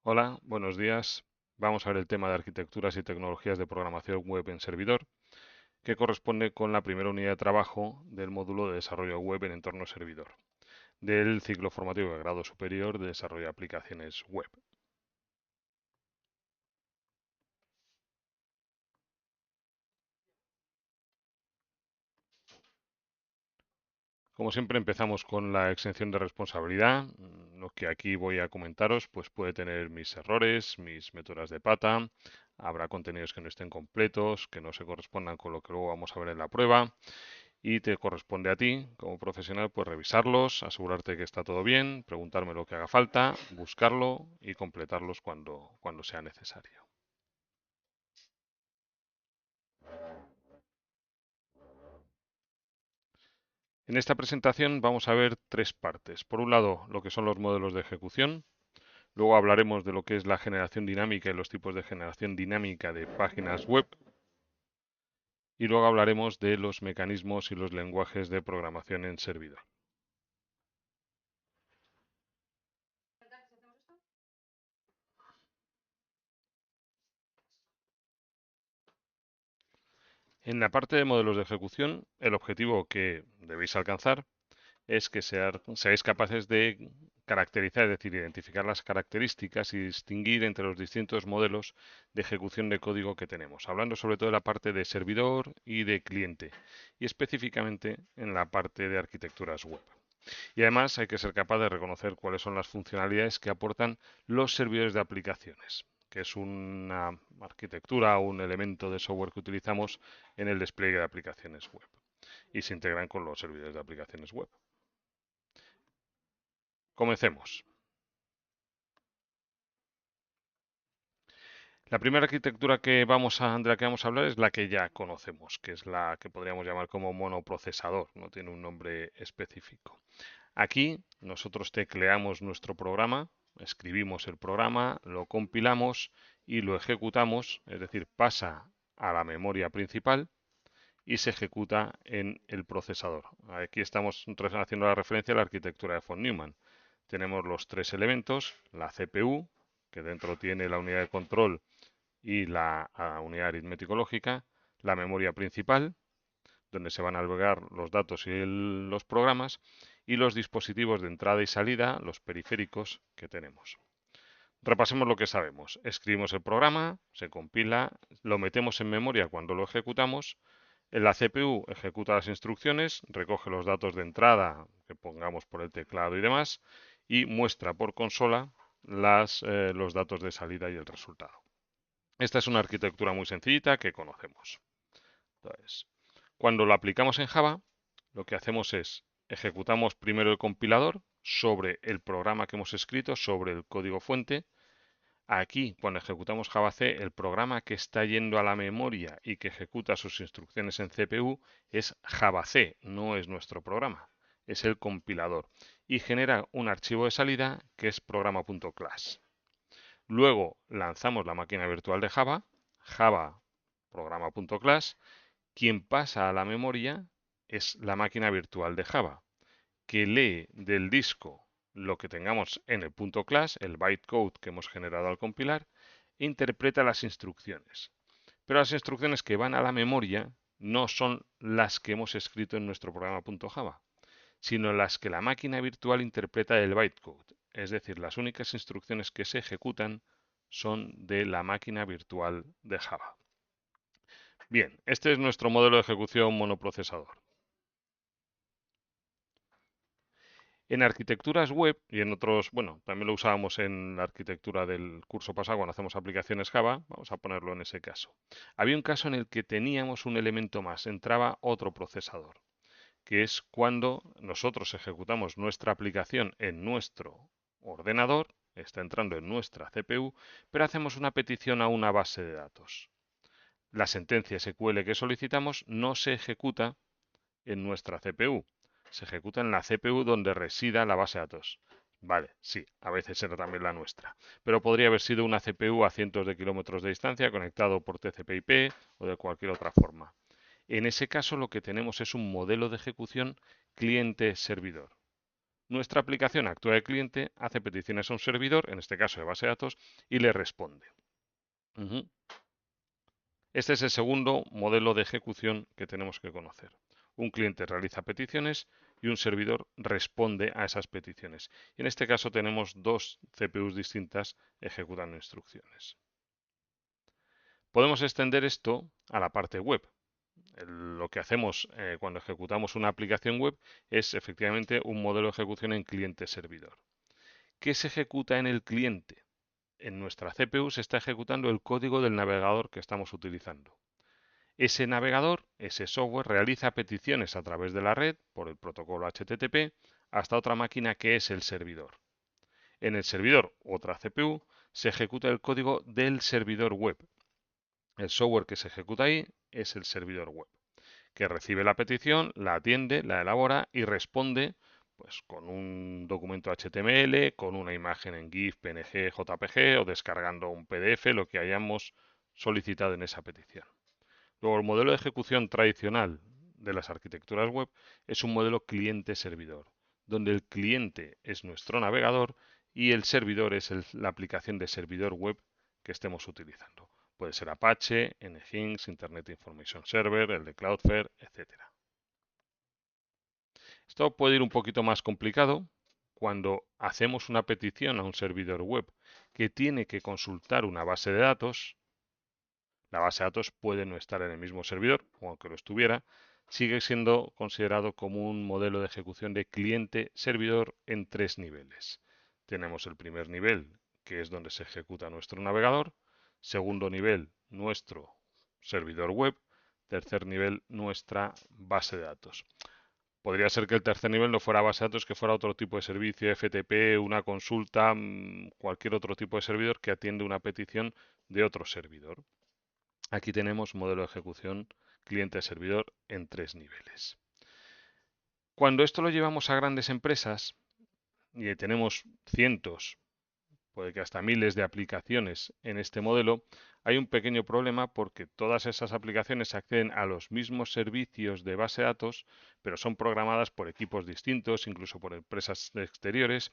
Hola, buenos días. Vamos a ver el tema de arquitecturas y tecnologías de programación web en servidor, que corresponde con la primera unidad de trabajo del módulo de desarrollo web en entorno servidor, del ciclo formativo de grado superior de desarrollo de aplicaciones web. Como siempre empezamos con la exención de responsabilidad. Lo que aquí voy a comentaros pues puede tener mis errores, mis meteduras de pata, habrá contenidos que no estén completos, que no se correspondan con lo que luego vamos a ver en la prueba. Y te corresponde a ti, como profesional, pues revisarlos, asegurarte que está todo bien, preguntarme lo que haga falta, buscarlo y completarlos cuando sea necesario. En esta presentación vamos a ver tres partes. Por un lado, lo que son los modelos de ejecución. Luego hablaremos de lo que es la generación dinámica y los tipos de generación dinámica de páginas web. Y luego hablaremos de los mecanismos y los lenguajes de programación en servidor. En la parte de modelos de ejecución, el objetivo que debéis alcanzar es que seáis capaces de caracterizar, es decir, identificar las características y distinguir entre los distintos modelos de ejecución de código que tenemos, hablando sobre todo de la parte de servidor y de cliente, y específicamente en la parte de arquitecturas web. Y además hay que ser capaz de reconocer cuáles son las funcionalidades que aportan los servidores de aplicaciones, que es una arquitectura o un elemento de software que utilizamos en el despliegue de aplicaciones web y se integran con los servidores de aplicaciones web. Comencemos. La primera arquitectura de la que vamos a hablar es la que ya conocemos, que es la que podríamos llamar como monoprocesador, no tiene un nombre específico. Aquí nosotros tecleamos nuestro programa, escribimos el programa, lo compilamos y lo ejecutamos, es decir, pasa a la memoria principal y se ejecuta en el procesador. Aquí estamos haciendo la referencia a la arquitectura de von Neumann. Tenemos los tres elementos, la CPU, que dentro tiene la unidad de control y la unidad aritmético lógica, la memoria principal, donde se van a albergar los datos y los programas, y los dispositivos de entrada y salida, los periféricos que tenemos. Repasemos lo que sabemos. Escribimos el programa, se compila, lo metemos en memoria cuando lo ejecutamos. En la CPU ejecuta las instrucciones, recoge los datos de entrada que pongamos por el teclado y demás, y muestra por consola los datos de salida y el resultado. Esta es una arquitectura muy sencillita que conocemos. Entonces, cuando lo aplicamos en Java, lo que hacemos es ejecutamos primero el compilador sobre el programa que hemos escrito, sobre el código fuente. Aquí, cuando ejecutamos Java C, el programa que está yendo a la memoria y que ejecuta sus instrucciones en CPU es Java C, no es nuestro programa, es el compilador y genera un archivo de salida que es programa.class. Luego lanzamos la máquina virtual de Java, Java programa.class. Quien pasa a la memoria es la máquina virtual de Java, que lee del disco lo que tengamos en el punto class, el bytecode que hemos generado al compilar, e interpreta las instrucciones. Pero las instrucciones que van a la memoria no son las que hemos escrito en nuestro programa.java, sino las que la máquina virtual interpreta del bytecode. Es decir, las únicas instrucciones que se ejecutan son de la máquina virtual de Java. Bien, este es nuestro modelo de ejecución monoprocesador. En arquitecturas web y en otros, bueno, también lo usábamos en la arquitectura del curso pasado cuando hacemos aplicaciones Java, vamos a ponerlo en ese caso. Había un caso en el que teníamos un elemento más, entraba otro procesador, que es cuando nosotros ejecutamos nuestra aplicación en nuestro ordenador, está entrando en nuestra CPU, pero hacemos una petición a una base de datos. La sentencia SQL que solicitamos no se ejecuta en nuestra CPU, se ejecuta en la CPU donde resida la base de datos. Vale, sí, a veces era también la nuestra, pero podría haber sido una CPU a cientos de kilómetros de distancia conectado por TCP/IP o de cualquier otra forma. En ese caso lo que tenemos es un modelo de ejecución cliente-servidor. Nuestra aplicación actúa de cliente, hace peticiones a un servidor, en este caso de base de datos, y le responde. Ujú. Este es el segundo modelo de ejecución que tenemos que conocer. Un cliente realiza peticiones y un servidor responde a esas peticiones. Y en este caso tenemos dos CPUs distintas ejecutando instrucciones. Podemos extender esto a la parte web. Lo que hacemos cuando ejecutamos una aplicación web es efectivamente un modelo de ejecución en cliente-servidor. ¿Qué se ejecuta en el cliente? En nuestra CPU se está ejecutando el código del navegador que estamos utilizando. Ese navegador, ese software, realiza peticiones a través de la red por el protocolo HTTP hasta otra máquina que es el servidor. En el servidor, otra CPU, se ejecuta el código del servidor web. El software que se ejecuta ahí es el servidor web, que recibe la petición, la atiende, la elabora y responde pues, con un documento HTML, con una imagen en GIF, PNG, JPG o descargando un PDF, lo que hayamos solicitado en esa petición. Luego, el modelo de ejecución tradicional de las arquitecturas web es un modelo cliente-servidor, donde el cliente es nuestro navegador y el servidor es la aplicación de servidor web que estemos utilizando. Puede ser Apache, Nginx, Internet Information Server, el de Cloudflare, etc. Esto puede ir un poquito más complicado cuando hacemos una petición a un servidor web que tiene que consultar una base de datos. La base de datos puede no estar en el mismo servidor, o aunque lo estuviera, sigue siendo considerado como un modelo de ejecución de cliente-servidor en tres niveles. Tenemos el primer nivel, que es donde se ejecuta nuestro navegador. Segundo nivel, nuestro servidor web. Tercer nivel, nuestra base de datos. Podría ser que el tercer nivel no fuera base de datos, que fuera otro tipo de servicio, FTP, una consulta, cualquier otro tipo de servidor que atiende una petición de otro servidor. Aquí tenemos modelo de ejecución cliente-servidor en tres niveles. Cuando esto lo llevamos a grandes empresas y tenemos cientos, puede que hasta miles de aplicaciones en este modelo, hay un pequeño problema porque todas esas aplicaciones acceden a los mismos servicios de base de datos, pero son programadas por equipos distintos, incluso por empresas exteriores,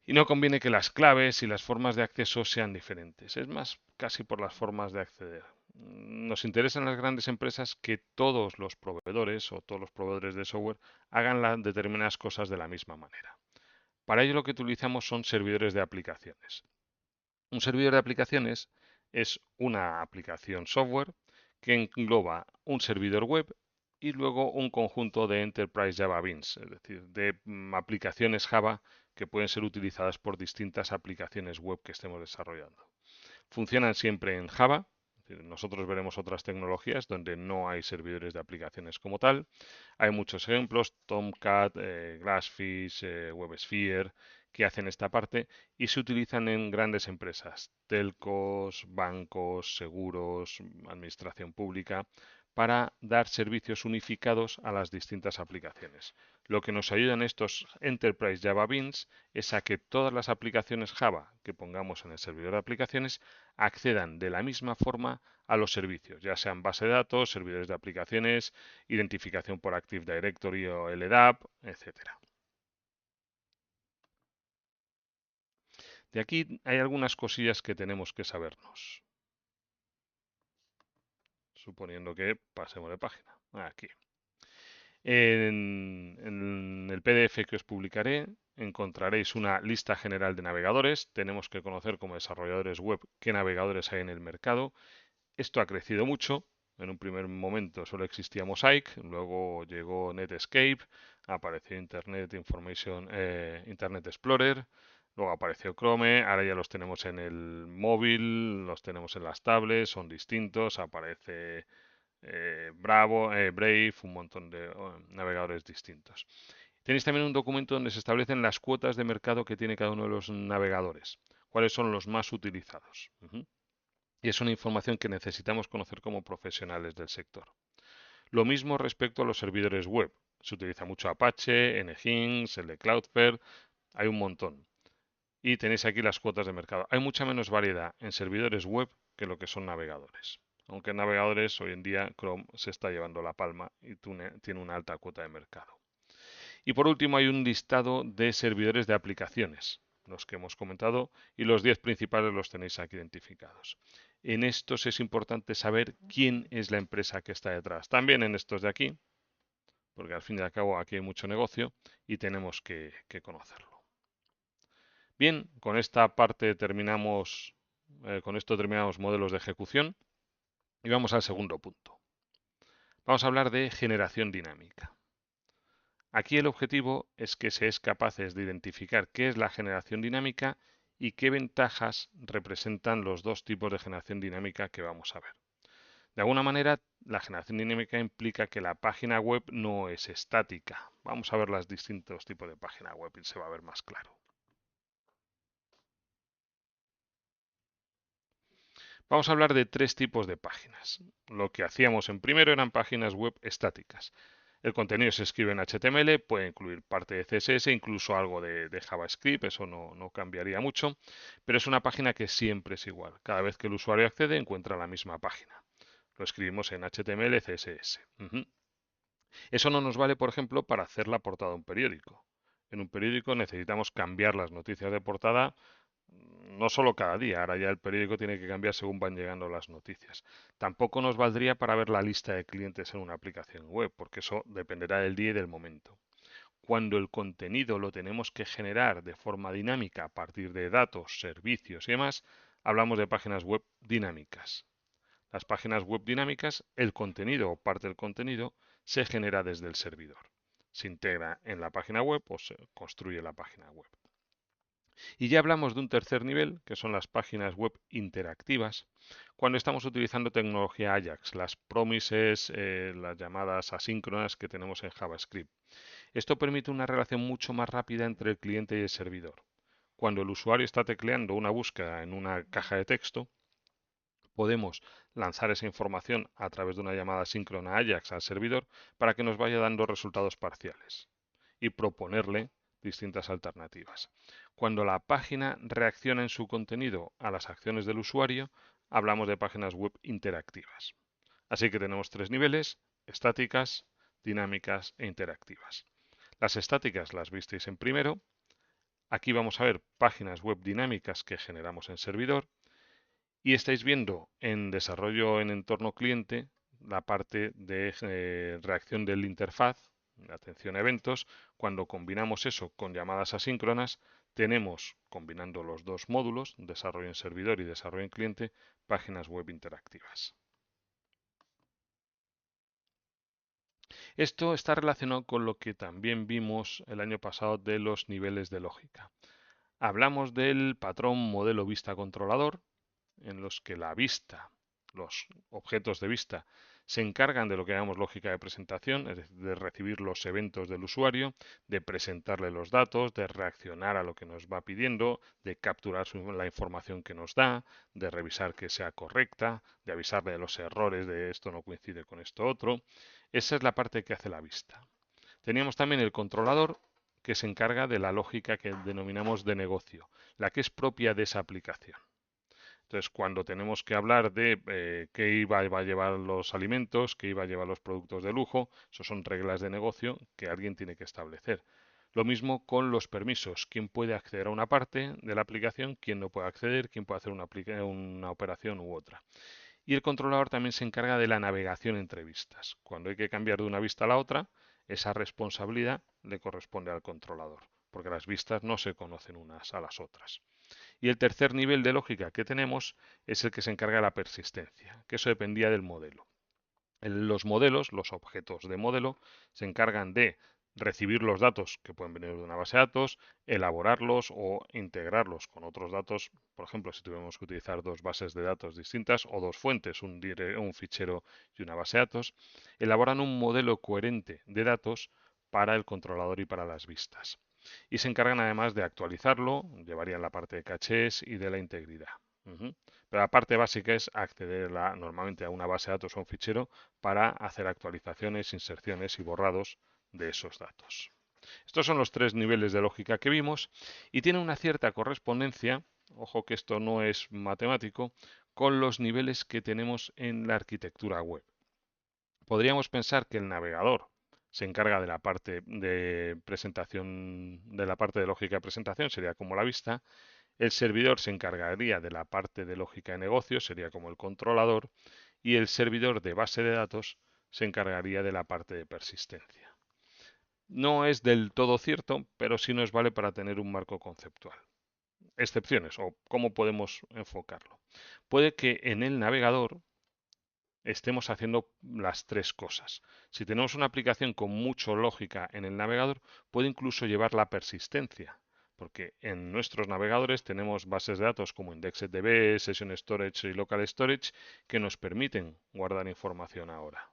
y no conviene que las claves y las formas de acceso sean diferentes. Es más, casi por las formas de acceder. Nos interesan las grandes empresas que todos los proveedores o todos los proveedores de software hagan las determinadas cosas de la misma manera. Para ello lo que utilizamos son servidores de aplicaciones. Un servidor de aplicaciones es una aplicación software que engloba un servidor web y luego un conjunto de Enterprise Java Beans, es decir, de aplicaciones Java que pueden ser utilizadas por distintas aplicaciones web que estemos desarrollando. Funcionan siempre en Java. Nosotros veremos otras tecnologías donde no hay servidores de aplicaciones como tal. Hay muchos ejemplos, Tomcat, Glassfish, WebSphere, que hacen esta parte y se utilizan en grandes empresas, telcos, bancos, seguros, administración pública, para dar servicios unificados a las distintas aplicaciones. Lo que nos ayudan estos Enterprise Java Beans es a que todas las aplicaciones Java que pongamos en el servidor de aplicaciones accedan de la misma forma a los servicios, ya sean base de datos, servidores de aplicaciones, identificación por Active Directory o LDAP, etcétera. De aquí hay algunas cosillas que tenemos que sabernos, suponiendo que pasemos de página. Aquí. En el PDF que os publicaré encontraréis una lista general de navegadores. Tenemos que conocer como desarrolladores web qué navegadores hay en el mercado. Esto ha crecido mucho. En un primer momento solo existía Mosaic, luego llegó Netscape, apareció Internet Explorer, luego apareció Chrome, ahora ya los tenemos en el móvil, los tenemos en las tablets, son distintos, aparece Brave, un montón de navegadores distintos. Tenéis también un documento donde se establecen las cuotas de mercado que tiene cada uno de los navegadores, cuáles son los más utilizados. Y es una información que necesitamos conocer como profesionales del sector. Lo mismo respecto a los servidores web. Se utiliza mucho Apache, Nginx, el de Cloudflare, hay un montón. Y tenéis aquí las cuotas de mercado. Hay mucha menos variedad en servidores web que lo que son navegadores. Aunque en navegadores hoy en día Chrome se está llevando la palma y tiene una alta cuota de mercado. Y por último hay un listado de servidores de aplicaciones, los que hemos comentado, y los 10 principales los tenéis aquí identificados. En estos es importante saber quién es la empresa que está detrás. También en estos de aquí, porque al fin y al cabo aquí hay mucho negocio y tenemos que conocerlo. Bien, con esta parte terminamos, con esto terminamos modelos de ejecución y vamos al segundo punto. Vamos a hablar de generación dinámica. Aquí el objetivo es que se es capaces de identificar qué es la generación dinámica y qué ventajas representan los dos tipos de generación dinámica que vamos a ver. De alguna manera, la generación dinámica implica que la página web no es estática. Vamos a ver los distintos tipos de página web y se va a ver más claro. Vamos a hablar de tres tipos de páginas. Lo que hacíamos en primero eran páginas web estáticas. El contenido se escribe en HTML, puede incluir parte de CSS, incluso algo de JavaScript, eso no cambiaría mucho, pero es una página que siempre es igual. Cada vez que el usuario accede encuentra la misma página. Lo escribimos en HTML, CSS. Eso no nos vale, por ejemplo, para hacer la portada de un periódico. En un periódico necesitamos cambiar las noticias de portada no solo cada día, ahora ya el periódico tiene que cambiar según van llegando las noticias. Tampoco nos valdría para ver la lista de clientes en una aplicación web, porque eso dependerá del día y del momento. Cuando el contenido lo tenemos que generar de forma dinámica a partir de datos, servicios y demás, hablamos de páginas web dinámicas. Las páginas web dinámicas, el contenido o parte del contenido se genera desde el servidor. Se integra en la página web o se construye la página web. Y ya hablamos de un tercer nivel, que son las páginas web interactivas, cuando estamos utilizando tecnología Ajax, las promises, las llamadas asíncronas que tenemos en JavaScript. Esto permite una relación mucho más rápida entre el cliente y el servidor. Cuando el usuario está tecleando una búsqueda en una caja de texto, podemos lanzar esa información a través de una llamada síncrona Ajax al servidor para que nos vaya dando resultados parciales y proponerle distintas alternativas. Cuando la página reacciona en su contenido a las acciones del usuario, hablamos de páginas web interactivas. Así que tenemos tres niveles: estáticas, dinámicas e interactivas. Las estáticas las visteis en primero. Aquí vamos a ver páginas web dinámicas que generamos en servidor. Y estáis viendo en desarrollo en entorno cliente la parte de reacción del interfaz, atención a eventos. Cuando combinamos eso con llamadas asíncronas, tenemos, combinando los dos módulos, desarrollo en servidor y desarrollo en cliente, páginas web interactivas. Esto está relacionado con lo que también vimos el año pasado de los niveles de lógica. Hablamos del patrón modelo vista controlador, en los que la vista, los objetos de vista, se encargan de lo que llamamos lógica de presentación, es decir, de recibir los eventos del usuario, de presentarle los datos, de reaccionar a lo que nos va pidiendo, de capturar la información que nos da, de revisar que sea correcta, de avisarle de los errores de esto no coincide con esto otro. Esa es la parte que hace la vista. Teníamos también el controlador, que se encarga de la lógica que denominamos de negocio, la que es propia de esa aplicación. Entonces, cuando tenemos que hablar de qué IVA va a llevar los alimentos, qué IVA llevar los productos de lujo, eso son reglas de negocio que alguien tiene que establecer. Lo mismo con los permisos. ¿Quién puede acceder a una parte de la aplicación? ¿Quién no puede acceder? ¿Quién puede hacer una operación u otra? Y el controlador también se encarga de la navegación entre vistas. Cuando hay que cambiar de una vista a la otra, esa responsabilidad le corresponde al controlador, porque las vistas no se conocen unas a las otras. Y el tercer nivel de lógica que tenemos es el que se encarga de la persistencia, que eso dependía del modelo. Los modelos, los objetos de modelo, se encargan de recibir los datos que pueden venir de una base de datos, elaborarlos o integrarlos con otros datos. Por ejemplo, si tuviéramos que utilizar dos bases de datos distintas o dos fuentes, un fichero y una base de datos, elaboran un modelo coherente de datos para el controlador y para las vistas. Y se encargan además de actualizarlo, llevarían la parte de cachés y de la integridad. Pero la parte básica es acceder normalmente a una base de datos o un fichero para hacer actualizaciones, inserciones y borrados de esos datos. Estos son los tres niveles de lógica que vimos y tiene una cierta correspondencia, ojo que esto no es matemático, con los niveles que tenemos en la arquitectura web. Podríamos pensar que el navegador se encarga de la parte de presentación, de la parte de lógica de presentación, sería como la vista. El servidor se encargaría de la parte de lógica de negocio, sería como el controlador, y el servidor de base de datos se encargaría de la parte de persistencia. No es del todo cierto, pero sí nos vale para tener un marco conceptual. Excepciones o cómo podemos enfocarlo. Puede que en el navegador estemos haciendo las tres cosas. Si tenemos una aplicación con mucha lógica en el navegador, puede incluso llevar la persistencia, porque en nuestros navegadores tenemos bases de datos como IndexedDB, Session Storage y Local Storage que nos permiten guardar información ahora.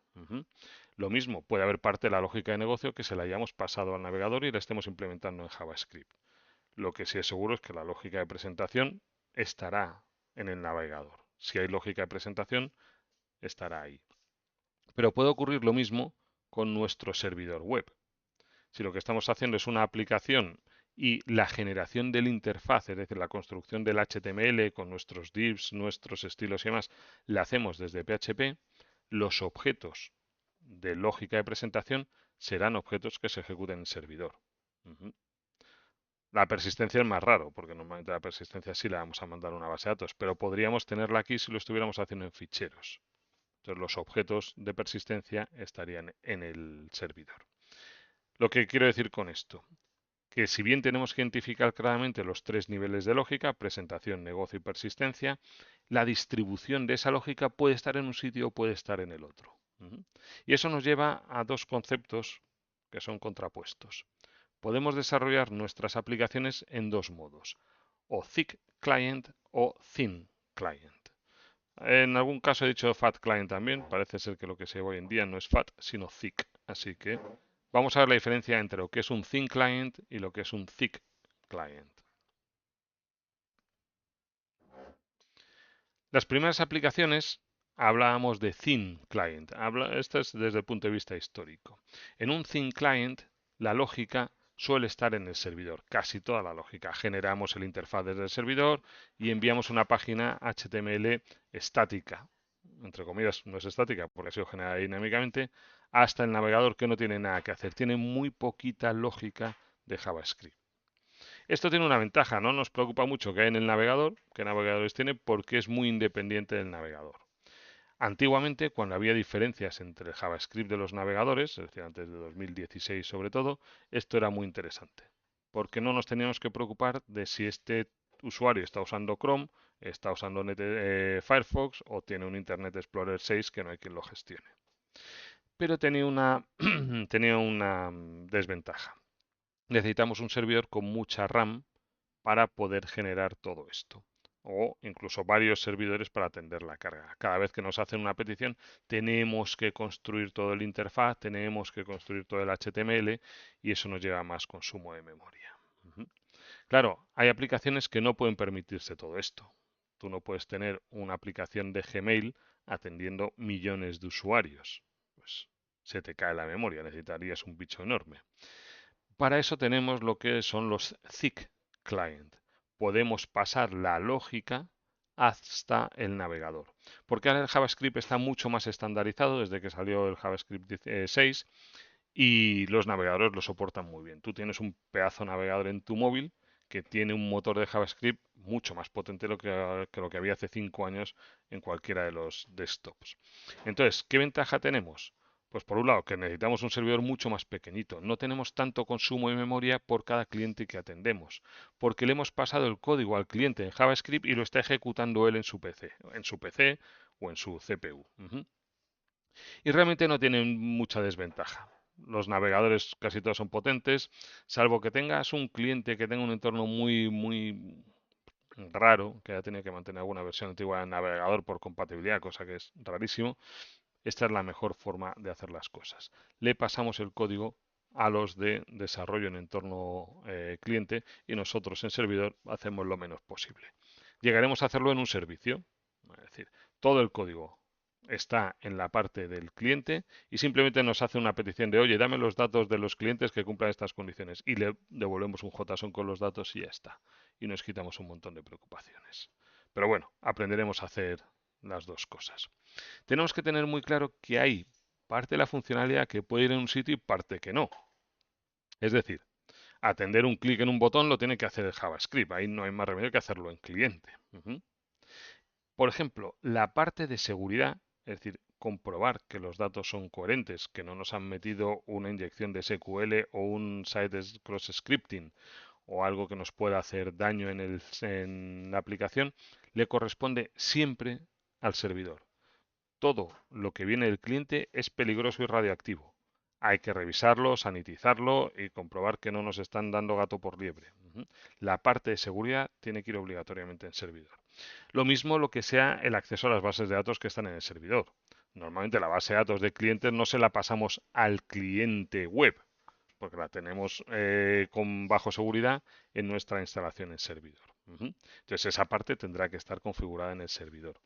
Lo mismo, puede haber parte de la lógica de negocio que se la hayamos pasado al navegador y la estemos implementando en JavaScript. Lo que sí es seguro es que la lógica de presentación estará en el navegador. Si hay lógica de presentación, estará ahí. Pero puede ocurrir lo mismo con nuestro servidor web. Si lo que estamos haciendo es una aplicación y la generación del interfaz, es decir, la construcción del HTML con nuestros divs, nuestros estilos y demás, la hacemos desde PHP, los objetos de lógica de presentación serán objetos que se ejecuten en servidor. La persistencia es más raro, porque normalmente la persistencia sí la vamos a mandar a una base de datos, pero podríamos tenerla aquí si lo estuviéramos haciendo en ficheros. Entonces los objetos de persistencia estarían en el servidor. Lo que quiero decir con esto, que si bien tenemos que identificar claramente los tres niveles de lógica, presentación, negocio y persistencia, la distribución de esa lógica puede estar en un sitio o puede estar en el otro. Y eso nos lleva a dos conceptos que son contrapuestos. Podemos desarrollar nuestras aplicaciones en dos modos, o thick client o thin client. En algún caso he dicho Fat Client también. Parece ser que lo que se ve hoy en día no es Fat, sino Thick. Así que vamos a ver la diferencia entre lo que es un Thin Client y lo que es un Thick Client. Las primeras aplicaciones hablábamos de Thin Client. Esto es desde el punto de vista histórico. En un Thin Client, la lógica suele estar en el servidor, casi toda la lógica. Generamos el interfaz desde el servidor y enviamos una página HTML estática, entre comillas, no es estática porque ha sido generada dinámicamente, hasta el navegador que no tiene nada que hacer. Tiene muy poquita lógica de JavaScript. Esto tiene una ventaja, no nos preocupa mucho qué hay en el navegador, qué navegadores tiene, porque es muy independiente del navegador. Antiguamente, cuando había diferencias entre el JavaScript de los navegadores, es decir, antes de 2016 sobre todo, esto era muy interesante, porque no nos teníamos que preocupar de si este usuario está usando Chrome, está usando Firefox o tiene un Internet Explorer 6 que no hay quien lo gestione. Pero tenía una, tenía una desventaja. Necesitamos un servidor con mucha RAM para poder generar todo esto. O incluso varios servidores para atender la carga. Cada vez que nos hacen una petición, tenemos que construir todo el interfaz, tenemos que construir todo el HTML y eso nos lleva a más consumo de memoria. Claro, hay aplicaciones que no pueden permitirse todo esto. Tú no puedes tener una aplicación de Gmail atendiendo millones de usuarios. Pues se te cae la memoria, necesitarías un bicho enorme. Para eso tenemos lo que son los thick client. Podemos pasar la lógica hasta el navegador. Porque ahora el JavaScript está mucho más estandarizado desde que salió el JavaScript 6 y los navegadores lo soportan muy bien. Tú tienes un pedazo navegador en tu móvil que tiene un motor de JavaScript mucho más potente que lo que había hace 5 años en cualquiera de los desktops. Entonces, ¿qué ventaja tenemos? Pues por un lado, que necesitamos un servidor mucho más pequeñito. No tenemos tanto consumo de memoria por cada cliente que atendemos, porque le hemos pasado el código al cliente en JavaScript y lo está ejecutando él en su PC o en su CPU. Y realmente no tienen mucha desventaja. Los navegadores casi todos son potentes, salvo que tengas un cliente que tenga un entorno muy raro, que haya tenido que mantener alguna versión antigua del navegador por compatibilidad, cosa que es rarísimo. Esta es la mejor forma de hacer las cosas. Le pasamos el código a los de desarrollo en entorno cliente y nosotros en servidor hacemos lo menos posible. Llegaremos a hacerlo en un servicio, es decir, todo el código está en la parte del cliente y simplemente nos hace una petición de, oye, dame los datos de los clientes que cumplan estas condiciones y le devolvemos un JSON con los datos y ya está. Y nos quitamos un montón de preocupaciones. Pero bueno, aprenderemos a hacer las dos cosas. Tenemos que tener muy claro que hay parte de la funcionalidad que puede ir en un sitio y parte que no. Es decir, atender un clic en un botón lo tiene que hacer el JavaScript. Ahí no hay más remedio que hacerlo en cliente. Por ejemplo, la parte de seguridad, es decir, comprobar que los datos son coherentes, que no nos han metido una inyección de SQL o un site cross scripting o algo que nos pueda hacer daño en la aplicación, le corresponde siempre al servidor. Todo lo que viene del cliente es peligroso y radioactivo. Hay que revisarlo, sanitizarlo y comprobar que no nos están dando gato por liebre. La parte de seguridad tiene que ir obligatoriamente en servidor. Lo mismo lo que sea el acceso a las bases de datos que están en el servidor. Normalmente la base de datos de clientes no se la pasamos al cliente web, porque la tenemos con bajo seguridad en nuestra instalación en servidor. Entonces esa parte tendrá que estar configurada en el servidor.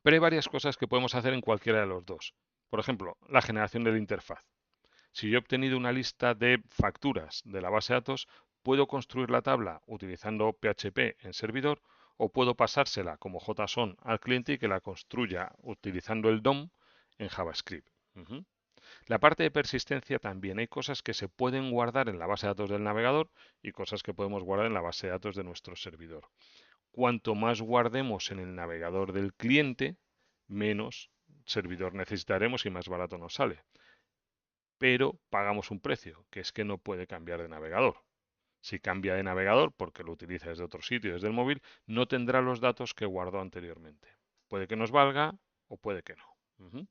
Pero hay varias cosas que podemos hacer en cualquiera de los dos. Por ejemplo, la generación de la interfaz. Si yo he obtenido una lista de facturas de la base de datos, puedo construir la tabla utilizando PHP en servidor o puedo pasársela como JSON al cliente y que la construya utilizando el DOM en JavaScript. La parte de persistencia también. Hay cosas que se pueden guardar en la base de datos del navegador y cosas que podemos guardar en la base de datos de nuestro servidor. Cuanto más guardemos en el navegador del cliente, menos servidor necesitaremos y más barato nos sale. Pero pagamos un precio, que es que no puede cambiar de navegador. Si cambia de navegador porque lo utiliza desde otro sitio, desde el móvil, no tendrá los datos que guardó anteriormente. Puede que nos valga o puede que no.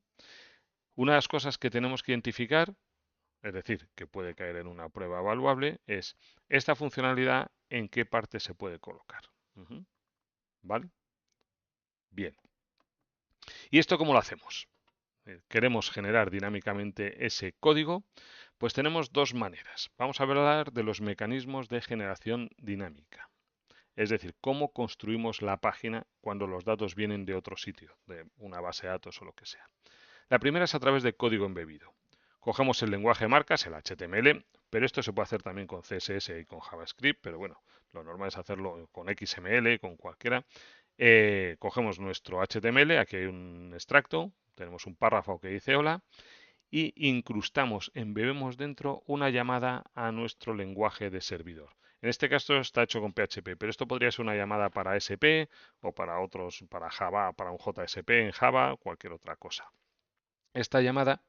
Una de las cosas que tenemos que identificar, es decir, que puede caer en una prueba evaluable, es esta funcionalidad en qué parte se puede colocar. ¿Vale? Bien. ¿Y esto cómo lo hacemos? Queremos generar dinámicamente ese código, pues tenemos dos maneras. Vamos a hablar de los mecanismos de generación dinámica. Es decir, cómo construimos la página cuando los datos vienen de otro sitio, de una base de datos o lo que sea. La primera es a través de código embebido. Cogemos el lenguaje de marcas, el HTML, pero esto se puede hacer también con CSS y con JavaScript, pero bueno, lo normal es hacerlo con XML, con cualquiera. Cogemos nuestro HTML, aquí hay un extracto, tenemos un párrafo que dice hola, y incrustamos, embebemos dentro una llamada a nuestro lenguaje de servidor. En este caso está hecho con PHP, pero esto podría ser una llamada para SP o para otros, para Java, para un JSP en Java, cualquier otra cosa. Esta llamada,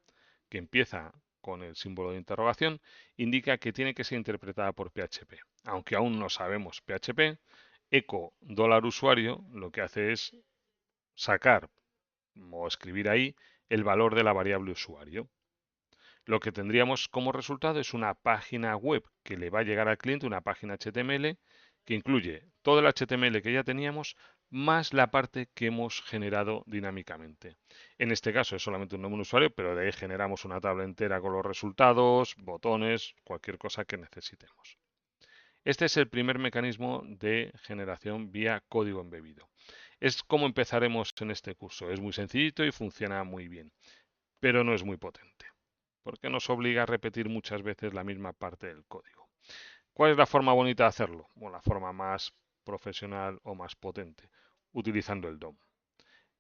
que empieza con el símbolo de interrogación, indica que tiene que ser interpretada por PHP. Aunque aún no sabemos PHP, echo $usuario lo que hace es sacar o escribir ahí el valor de la variable usuario. Lo que tendríamos como resultado es una página web que le va a llegar al cliente, una página HTML que incluye todo el HTML que ya teníamos más la parte que hemos generado dinámicamente. En este caso es solamente un nombre de usuario, pero de ahí generamos una tabla entera con los resultados, botones, cualquier cosa que necesitemos. Este es el primer mecanismo de generación vía código embebido. Es como empezaremos en este curso. Es muy sencillito y funciona muy bien, pero no es muy potente porque nos obliga a repetir muchas veces la misma parte del código. ¿Cuál es la forma bonita de hacerlo? O la forma más profesional o más potente, utilizando el DOM.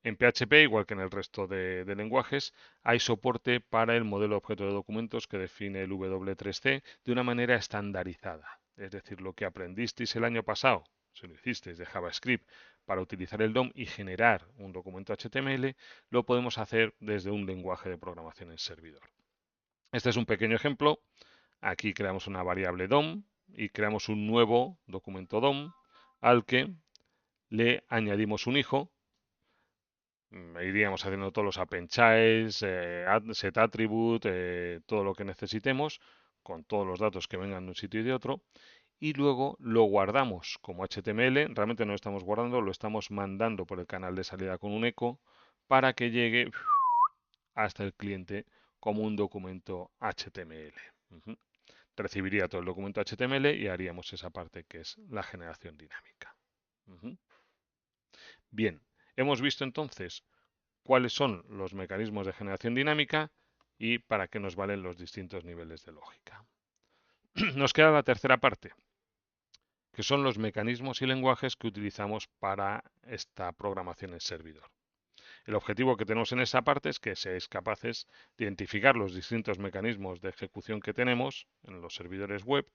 En PHP, igual que en el resto de lenguajes, hay soporte para el modelo objeto de documentos que define el W3C de una manera estandarizada. Es decir, lo que aprendisteis el año pasado, si lo hicisteis de JavaScript, para utilizar el DOM y generar un documento HTML, lo podemos hacer desde un lenguaje de programación en servidor. Este es un pequeño ejemplo. Aquí creamos una variable DOM y creamos un nuevo documento DOM al que le añadimos un hijo. Iríamos haciendo todos los append childs, set attribute, todo lo que necesitemos con todos los datos que vengan de un sitio y de otro. Y luego lo guardamos como HTML. Realmente no lo estamos guardando, lo estamos mandando por el canal de salida con un eco para que llegue hasta el cliente como un documento HTML. Recibiría todo el documento HTML y haríamos esa parte que es la generación dinámica. Bien, hemos visto entonces cuáles son los mecanismos de generación dinámica y para qué nos valen los distintos niveles de lógica. Nos queda la tercera parte, que son los mecanismos y lenguajes que utilizamos para esta programación en servidor. El objetivo que tenemos en esa parte es que seáis capaces de identificar los distintos mecanismos de ejecución que tenemos en los servidores web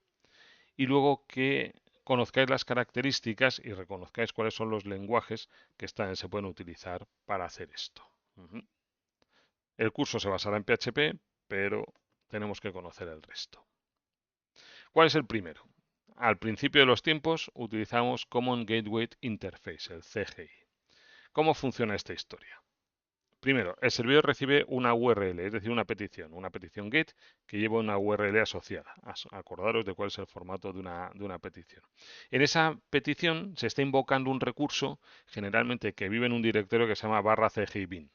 y luego que conozcáis las características y reconozcáis cuáles son los lenguajes que se pueden utilizar para hacer esto. El curso se basará en PHP, pero tenemos que conocer el resto. ¿Cuál es el primero? Al principio de los tiempos utilizamos Common Gateway Interface, el CGI. ¿Cómo funciona esta historia? Primero, el servidor recibe una URL, es decir, una petición GET que lleva una URL asociada. Acordaros de cuál es el formato de una petición. En esa petición se está invocando un recurso, generalmente que vive en un directorio que se llama /CGI-bin.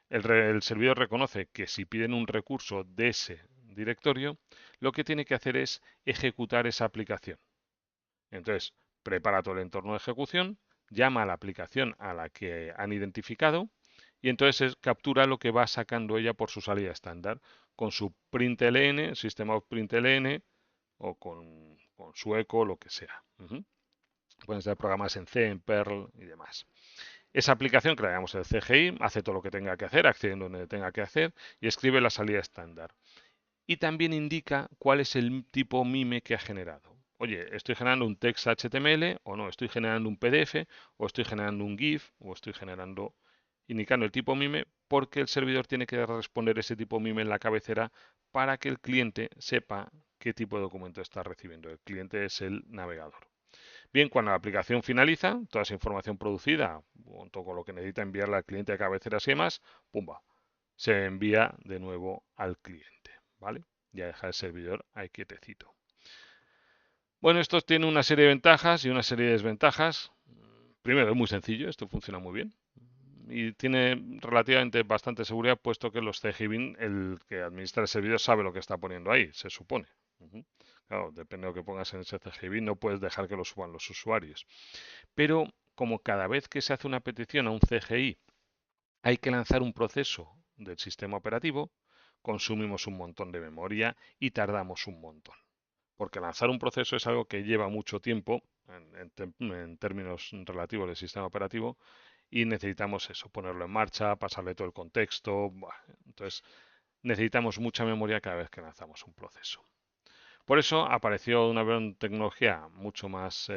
El servidor reconoce que si piden un recurso de ese directorio, lo que tiene que hacer es ejecutar esa aplicación. Entonces, prepara todo el entorno de ejecución, llama a la aplicación a la que han identificado y entonces captura lo que va sacando ella por su salida estándar con su println, sistema of println o con su eco, lo que sea. Pueden ser programas en C, en Perl y demás. Esa aplicación que le llamamos el CGI hace todo lo que tenga que hacer, accediendo donde tenga que hacer y escribe la salida estándar. Y también indica cuál es el tipo MIME que ha generado. Oye, estoy generando un text HTML o no, estoy generando un PDF o estoy generando un GIF o estoy generando indicando el tipo MIME porque el servidor tiene que responder ese tipo MIME en la cabecera para que el cliente sepa qué tipo de documento está recibiendo. El cliente es el navegador. Bien, cuando la aplicación finaliza, toda esa información producida, junto con lo que necesita enviarle al cliente de cabeceras y demás, ¡pumba! Se envía de nuevo al cliente, ¿vale? Ya deja el servidor ahí quietecito. Bueno, esto tiene una serie de ventajas y una serie de desventajas. Primero, es muy sencillo, esto funciona muy bien. Y tiene relativamente bastante seguridad, puesto que los CGBin, el que administra el servidor, sabe lo que está poniendo ahí, se supone. Claro, depende de lo que pongas en ese CGBin, no puedes dejar que lo suban los usuarios. Pero como cada vez que se hace una petición a un CGI hay que lanzar un proceso del sistema operativo, consumimos un montón de memoria y tardamos un montón. Porque lanzar un proceso es algo que lleva mucho tiempo en términos relativos del sistema operativo y necesitamos eso, ponerlo en marcha, pasarle todo el contexto. Entonces necesitamos mucha memoria cada vez que lanzamos un proceso. Por eso apareció una tecnología mucho más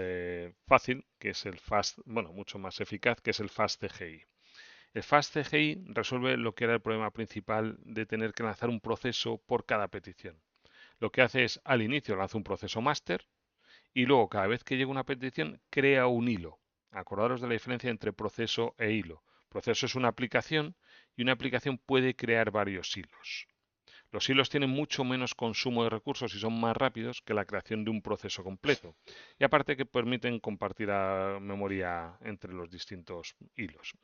fácil, que es el Fast, bueno, mucho más eficaz, que es el FastCGI. El FastCGI resuelve lo que era el problema principal de tener que lanzar un proceso por cada petición. Lo que hace es, al inicio lanza un proceso master y luego cada vez que llega una petición crea un hilo. Acordaros de la diferencia entre proceso e hilo. Proceso es una aplicación y una aplicación puede crear varios hilos. Los hilos tienen mucho menos consumo de recursos y son más rápidos que la creación de un proceso completo. Y aparte que permiten compartir memoria entre los distintos hilos.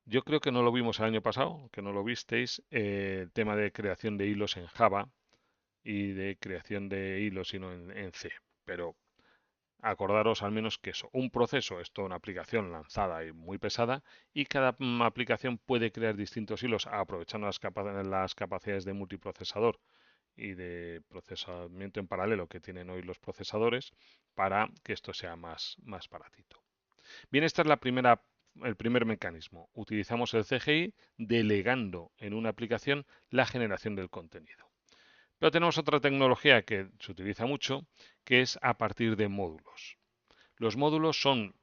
Yo creo que no lo vimos el año pasado, que no lo visteis, el tema de creación de hilos en Java y de creación de hilos sino en C. Pero acordaros al menos que eso, un proceso es toda una aplicación lanzada y muy pesada y cada aplicación puede crear distintos hilos aprovechando las capacidades de multiprocesador y de procesamiento en paralelo que tienen hoy los procesadores para que esto sea más baratito. Bien, esta es el primer mecanismo. Utilizamos el CGI delegando en una aplicación la generación del contenido. Pero tenemos otra tecnología que se utiliza mucho, que es a partir de módulos. Los módulos son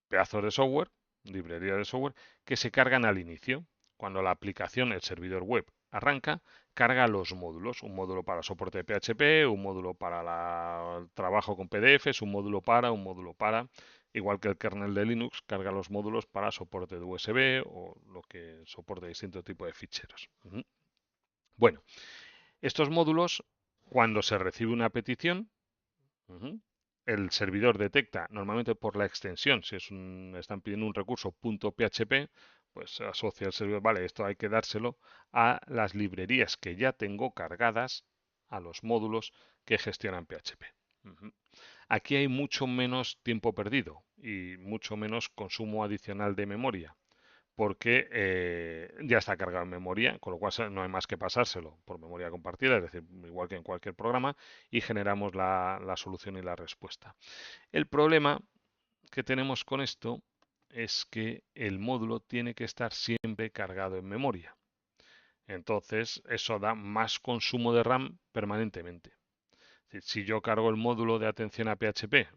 pedazos de software, librerías de software, que se cargan al inicio. Cuando la aplicación, el servidor web, arranca, carga los módulos. Un módulo para soporte de PHP, un módulo para el trabajo con PDFs, un módulo para, igual que el kernel de Linux, carga los módulos para soporte de USB o lo que soporte distintos tipos de ficheros. Bueno, estos módulos, cuando se recibe una petición, el servidor detecta normalmente por la extensión, si están pidiendo un recurso .php, pues asocia el servidor, vale, esto hay que dárselo a las librerías que ya tengo cargadas a los módulos que gestionan PHP. Aquí hay mucho menos tiempo perdido y mucho menos consumo adicional de memoria porque ya está cargado en memoria, con lo cual no hay más que pasárselo por memoria compartida, es decir, igual que en cualquier programa, y generamos la solución y la respuesta. El problema que tenemos con esto es que el módulo tiene que estar siempre cargado en memoria. Entonces, eso da más consumo de RAM permanentemente. Es decir, si yo cargo el módulo de atención a PHP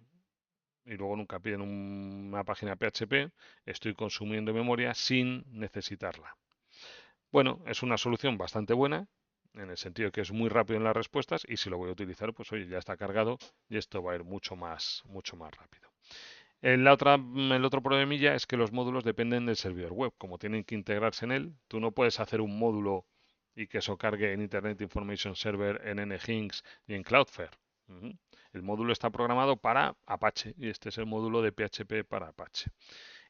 y luego nunca piden una página PHP, estoy consumiendo memoria sin necesitarla. Bueno, es una solución bastante buena, en el sentido que es muy rápido en las respuestas y si lo voy a utilizar, pues oye, ya está cargado y esto va a ir mucho más rápido. El otro problemilla es que los módulos dependen del servidor web. Como tienen que integrarse en él, tú no puedes hacer un módulo y que eso cargue en Internet Information Server, en Nginx y en Cloudflare. Ujú. El módulo está programado para Apache y este es el módulo de PHP para Apache.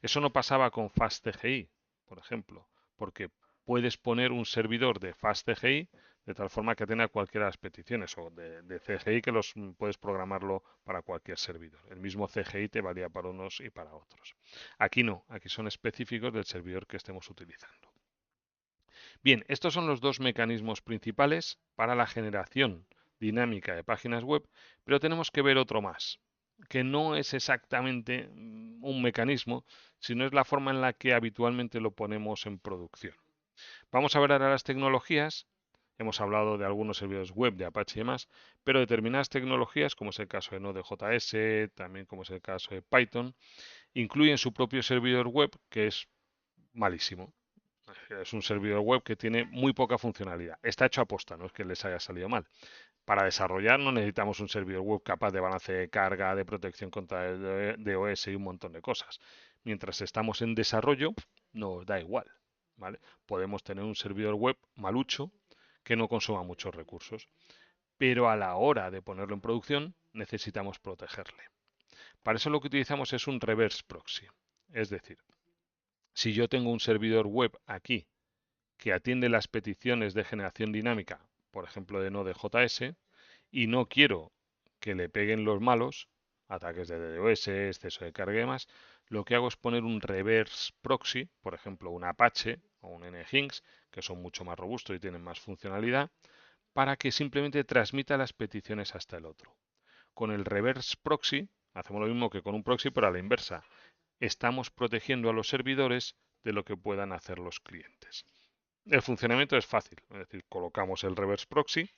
Eso no pasaba con FastCGI, por ejemplo, porque puedes poner un servidor de FastCGI de tal forma que tenga cualquiera de las peticiones o de CGI que los puedes programarlo para cualquier servidor. El mismo CGI te valía para unos y para otros. Aquí no, aquí son específicos del servidor que estemos utilizando. Bien, estos son los dos mecanismos principales para la generación dinámica de páginas web, pero tenemos que ver otro más, que no es exactamente un mecanismo, sino es la forma en la que habitualmente lo ponemos en producción. Vamos a ver ahora las tecnologías. Hemos hablado de algunos servidores web de Apache y demás, pero determinadas tecnologías, como es el caso de Node.js, también como es el caso de Python, incluyen su propio servidor web que es malísimo. Es un servidor web que tiene muy poca funcionalidad. Está hecho a posta, no es que les haya salido mal. Para desarrollar no necesitamos un servidor web capaz de balance de carga, de protección contra el DOS y un montón de cosas. Mientras estamos en desarrollo, nos da igual, ¿vale? Podemos tener un servidor web malucho que no consuma muchos recursos, pero a la hora de ponerlo en producción necesitamos protegerle. Para eso lo que utilizamos es un reverse proxy. Es decir, si yo tengo un servidor web aquí que atiende las peticiones de generación dinámica, por ejemplo de Node.js, y no quiero que le peguen los malos, ataques de DDoS, exceso de carga y demás, lo que hago es poner un reverse proxy, por ejemplo un Apache o un Nginx, que son mucho más robustos y tienen más funcionalidad, para que simplemente transmita las peticiones hasta el otro. Con el reverse proxy hacemos lo mismo que con un proxy, pero a la inversa. Estamos protegiendo a los servidores de lo que puedan hacer los clientes. El funcionamiento es fácil, es decir, colocamos el reverse proxy,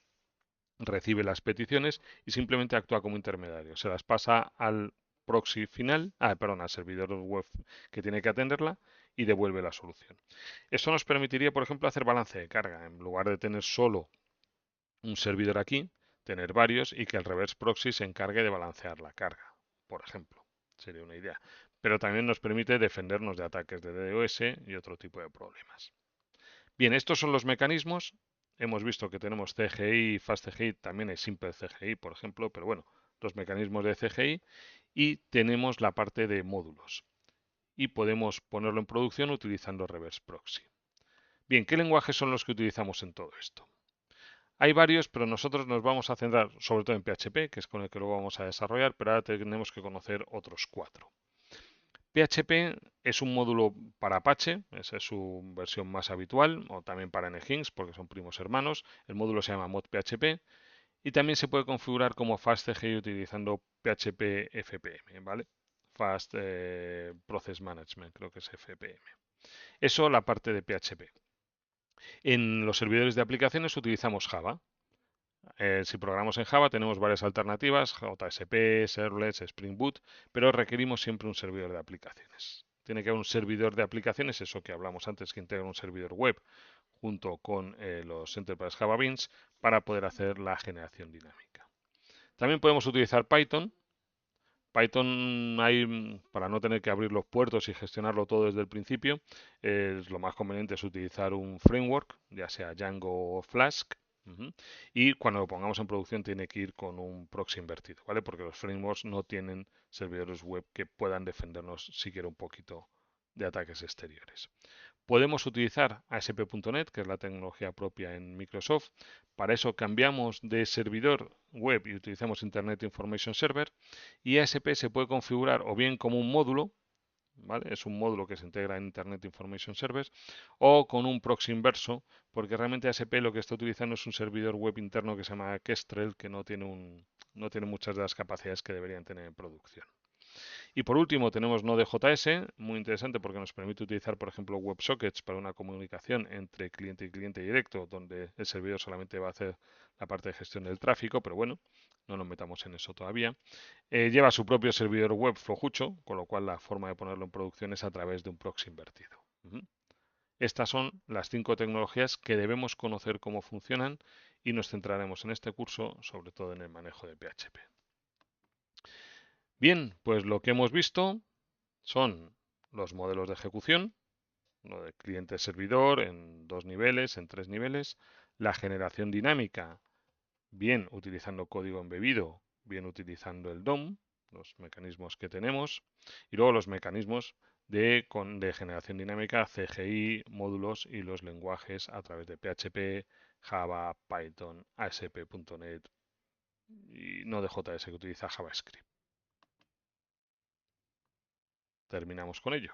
recibe las peticiones y simplemente actúa como intermediario. Se las pasa al proxy final, perdón, al servidor web que tiene que atenderla y devuelve la solución. Esto nos permitiría, por ejemplo, hacer balance de carga. En lugar de tener solo un servidor aquí, tener varios y que el reverse proxy se encargue de balancear la carga, por ejemplo. Sería una idea. Pero también nos permite defendernos de ataques de DDoS y otro tipo de problemas. Bien, estos son los mecanismos. Hemos visto que tenemos CGI, FastCGI, también hay Simple CGI, por ejemplo, pero bueno, los mecanismos de CGI y tenemos la parte de módulos. Y podemos ponerlo en producción utilizando Reverse Proxy. Bien, ¿qué lenguajes son los que utilizamos en todo esto? Hay varios, pero nosotros nos vamos a centrar sobre todo en PHP, que es con el que luego vamos a desarrollar, pero ahora tenemos que conocer otros cuatro. PHP es un módulo para Apache, esa es su versión más habitual, o también para Nginx, porque son primos hermanos. El módulo se llama modPHP y también se puede configurar como FastCGI utilizando PHP FPM, ¿vale? Fast Process Management, creo que es FPM. Eso la parte de PHP. En los servidores de aplicaciones utilizamos Java. Si programamos en Java tenemos varias alternativas, JSP, Servlets, Spring Boot, pero requerimos siempre un servidor de aplicaciones. Tiene que haber un servidor de aplicaciones, eso que hablamos antes, que integra un servidor web junto con los Enterprise Java Beans para poder hacer la generación dinámica. También podemos utilizar Python. Python hay, para no tener que abrir los puertos y gestionarlo todo desde el principio, lo más conveniente es utilizar un framework, ya sea Django o Flask, y cuando lo pongamos en producción tiene que ir con un proxy invertido, ¿vale? Porque los frameworks no tienen servidores web que puedan defendernos siquiera un poquito de ataques exteriores. Podemos utilizar ASP.NET, que es la tecnología propia en Microsoft. Para eso cambiamos de servidor web y utilizamos Internet Information Server. Y ASP se puede configurar o bien como un módulo, ¿vale? Es un módulo que se integra en Internet Information Server, o con un proxy inverso, porque realmente ASP lo que está utilizando es un servidor web interno que se llama Kestrel, que no tiene muchas de las capacidades que deberían tener en producción. Y por último tenemos Node.js, muy interesante porque nos permite utilizar, por ejemplo, WebSockets para una comunicación entre cliente y cliente directo, donde el servidor solamente va a hacer la parte de gestión del tráfico, pero bueno, no nos metamos en eso todavía. Lleva su propio servidor web flojucho, con lo cual la forma de ponerlo en producción es a través de un proxy invertido. Estas son las 5 tecnologías que debemos conocer cómo funcionan y nos centraremos en este curso sobre todo en el manejo de PHP. Bien, pues lo que hemos visto son los modelos de ejecución, lo de cliente-servidor en 2 niveles, en 3 niveles, la generación dinámica, bien utilizando código embebido, bien utilizando el DOM, los mecanismos que tenemos, y luego los mecanismos de generación dinámica, CGI, módulos y los lenguajes a través de PHP, Java, Python, ASP.NET y Node.js que utiliza JavaScript. Terminamos con ello.